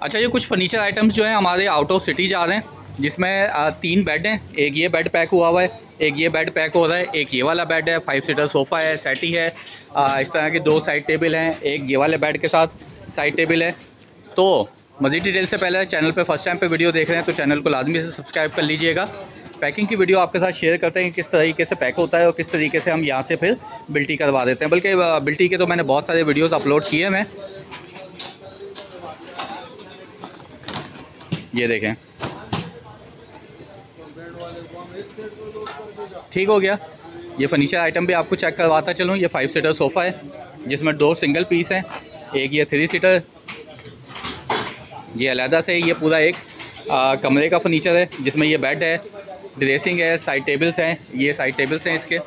अच्छा, ये कुछ फर्नीचर आइटम्स जो हैं हमारे आउट ऑफ सिटी जा रहे हैं, जिसमें 3 बेड हैं। एक ये बेड पैक हुआ हुआ है, एक ये बेड पैक हो रहा है, एक ये वाला बेड है, 5 सीटर सोफ़ा है, सेटी है, इस तरह के 2 साइड टेबल हैं, एक ये वाले बेड के साथ साइड टेबल है। तो मज़ीद डिटेल से पहले चैनल पे फर्स्ट टाइम पे वीडियो देख रहे हैं तो चैनल को लाजमी से सब्सक्राइब कर लीजिएगा। पैकिंग की वीडियो आपके साथ शेयर करते हैं किस तरीके से पैक होता है और किस तरीके से हम यहाँ से फिर बिल्टी करवा देते हैं। बल्कि बिल्टी के तो मैंने बहुत सारे वीडियोज़ अपलोड किए हैं। मैं ये देखें, ठीक हो गया। ये फर्नीचर आइटम भी आपको चेक करवाता चलूँ। ये 5 सीटर सोफ़ा है जिसमें 2 सिंगल पीस हैं, एक ये 3 सीटर, ये अलहदा से। ये पूरा एक कमरे का फर्नीचर है जिसमें ये बेड है, ड्रेसिंग है, साइड टेबल्स हैं, ये साइड टेबल्स हैं इसके।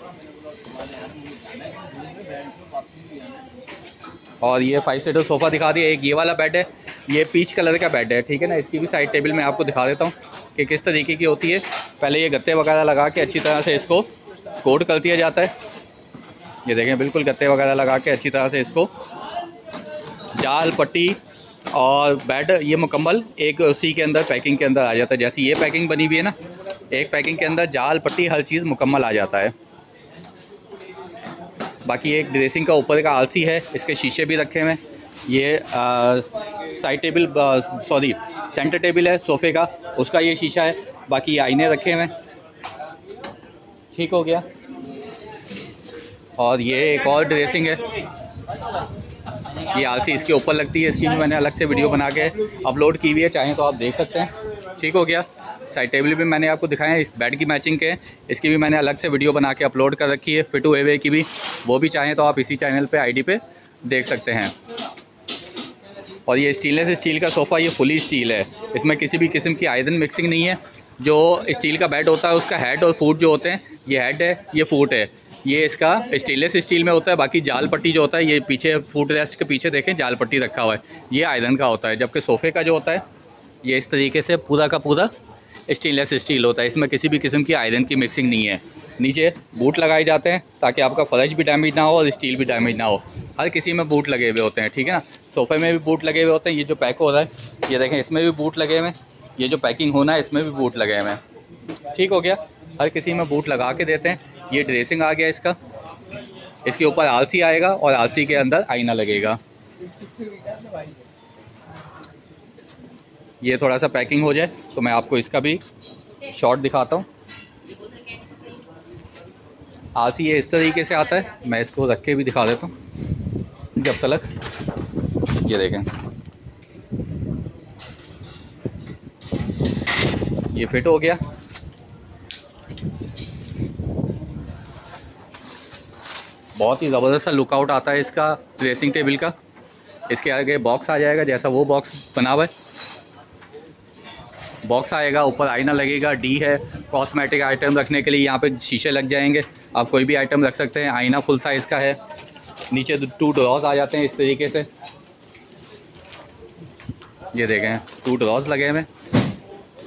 और ये 5 सीटर सोफ़ा दिखा दिया। एक ये वाला बेड है, ये पीच कलर का बेड है, ठीक है ना। इसकी भी साइड टेबल मैं आपको दिखा देता हूँ कि किस तरीके की होती है। पहले ये गत्ते वगैरह लगा के अच्छी तरह से इसको कोट कर दिया जाता है। ये देखें, बिल्कुल गत्ते वगैरह लगा के अच्छी तरह से इसको जाल पट्टी और बेड ये मुकम्मल एक उसी के अंदर पैकिंग के अंदर आ जाता है। जैसी ये पैकिंग बनी हुई है ना, एक पैकिंग के अंदर जाल पट्टी हर चीज़ मुकम्मल आ जाता है। बाकी एक ड्रेसिंग का ऊपर का आलसी है, इसके शीशे भी रखे हुए हैं। ये side table sorry centre table है सोफ़े का, उसका ये शीशा है। बाकी आईने रखे हुए हैं, ठीक हो गया। और ये एक और ड्रेसिंग है, ये आलसी इसके ऊपर लगती है। इसकी भी मैंने अलग से वीडियो बना के अपलोड की हुई है, चाहें तो आप देख सकते हैं, ठीक हो गया। साइड टेबल भी मैंने आपको दिखाया है, इस बेड की मैचिंग के, इसकी भी मैंने अलग से वीडियो बना के अपलोड कर रखी है। फिट हुए की भी, वो भी चाहें तो आप इसी चैनल पे आईडी पे देख सकते हैं। और ये स्टेनलेस स्टील का सोफ़ा, ये फुली स्टील है, इसमें किसी भी किस्म की आयरन मिक्सिंग नहीं है। जो स्टील का बेड होता है उसका हेड और फुट जो होते हैं, ये हेड है, ये फुट है, ये इसका स्टेनलेस स्टील में होता है। बाकी जाल पट्टी जो होता है, ये पीछे फुट रेस्ट के पीछे देखें जाल पट्टी रखा हुआ है, ये आयरन का होता है। जबकि सोफ़े का जो होता है ये इस तरीके से पूरा का पूरा स्टेनलेस स्टील होता है, इसमें किसी भी किस्म की आयरन की मिक्सिंग नहीं है। नीचे बूट लगाए जाते हैं ताकि आपका फर्श भी डैमेज ना हो और स्टील भी डैमेज ना हो। हर किसी में बूट लगे हुए होते हैं, ठीक है ना। सोफ़े में भी बूट लगे हुए होते हैं। ये जो पैक हो रहा है ये देखें, इसमें भी बूट लगे हुए हैं। ये जो पैकिंग होना है इसमें भी बूट लगे हुए हैं, ठीक हो गया। हर किसी में बूट लगा के देते हैं। ये ड्रेसिंग आ गया इसका, इसके ऊपर आलसी आएगा और आलसी के अंदर आईना लगेगा। ये थोड़ा सा पैकिंग हो जाए तो मैं आपको इसका भी शॉट दिखाता हूँ। आलसी ये इस तरीके से आता है, मैं इसको रख के भी दिखा देता हूँ जब तक। ये देखें, ये फिट हो गया। बहुत ही ज़बरदस्त सा लुकआउट आता है इसका ड्रेसिंग टेबल का। इसके आगे बॉक्स आ जाएगा, जैसा वो बॉक्स बना हुआ है, बॉक्स आएगा, ऊपर आईना लगेगा। डी है, कॉस्मेटिक आइटम रखने के लिए यहाँ पे शीशे लग जाएंगे, आप कोई भी आइटम रख सकते हैं। आईना फुल साइज़ का है। नीचे 2 ड्रॉज आ जाते हैं इस तरीके से, ये देखें 2 ड्रॉज लगे हुए।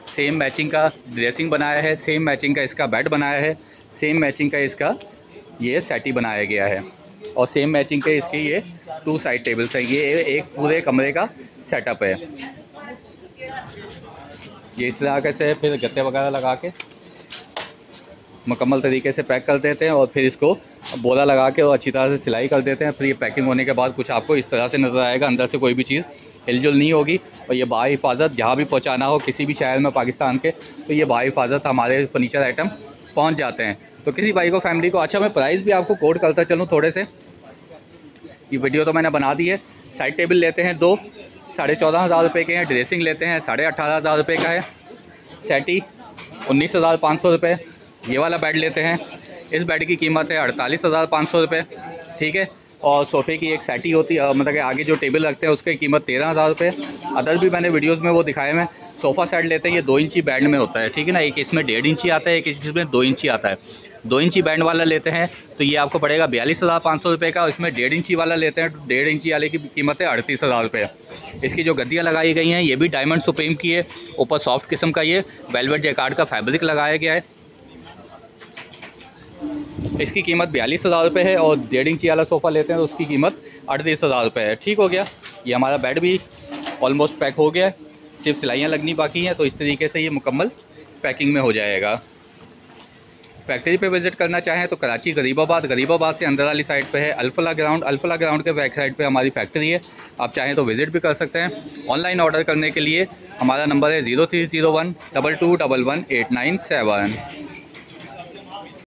सेम मैचिंग का ड्रेसिंग बनाया है, सेम मैचिंग का इसका बेड बनाया है, सेम मैचिंग का इसका ये सेटी बनाया गया है, और सेम मैचिंग के इसके ये 2 साइड टेबल्स हैं। ये एक पूरे कमरे का सेटअप है। ये इस तरह से फिर गत्ते वगैरह लगा के मुकम्मल तरीके से पैक कर देते हैं और फिर इसको बोरा लगा के और अच्छी तरह से सिलाई कर देते हैं। फिर ये पैकिंग होने के बाद कुछ आपको इस तरह से नज़र आएगा, अंदर से कोई भी चीज़ हिलजुल नहीं होगी। और ये बाहिफाजत जहाँ भी पहुँचाना हो किसी भी शहर में पाकिस्तान के, तो ये बाहिफाजत हमारे फर्नीचर आइटम पहुँच जाते हैं। तो किसी भाई को, फैमिली को, अच्छा मैं प्राइस भी आपको कोट करता चलूँ थोड़े से। ये वीडियो तो मैंने बना दी है। साइड टेबल लेते हैं 2 14,500 रुपये के हैं। ड्रेसिंग लेते हैं 18,500 रुपये का है। सेटी 19,500 रुपये। ये वाला बेड लेते हैं, इस बेड की कीमत है 48,500 रुपये, ठीक है। और सोफ़े की एक सेटी होती है, मतलब कि आगे जो टेबल रखते हैं उसकी कीमत 13,000 रुपये। अदर भी मैंने वीडियोस में वो दिखाए हैं। सोफ़ा सेट लेते हैं, ये 2 इंची बैंड में होता है, ठीक है ना। एक इसमें 1.5 इंची आता है, एक इसमें 2 इंची आता है। 2 इंची बैंड वाला लेते हैं तो ये आपको पड़ेगा 42,500 रुपये का। इसमें 1.5 इंची वाला लेते हैं तो 1.5 इंची वाले की कीमत है 38,000 रुपये। इसकी जो गद्दियाँ लगाई गई हैं ये भी डायमंड सुप्रीम की है। ऊपर सॉफ्ट किस्म का ये वेलवेट जैकार्ड का फैब्रिक लगाया गया है। इसकी कीमत 42,000 रुपये है। और 1.5 इंची वाला सोफ़ा लेते हैं तो उसकी कीमत 38,000 रुपये है, ठीक हो गया। ये हमारा बेड भी ऑलमोस्ट पैक हो गया है, सिर्फ सिलाइयाँ लगनी बाकी हैं। तो इस तरीके से ये मुकम्मल पैकिंग में हो जाएगा। फैक्ट्री पे विज़िट करना चाहें तो कराची गरीबाबाद से अंदर वाली साइड पे है अल्फला ग्राउंड के बैक साइड पे हमारी फैक्ट्री है। आप चाहें तो विज़िट भी कर सकते हैं। ऑनलाइन ऑर्डर करने के लिए हमारा नंबर है 0301 2211 897।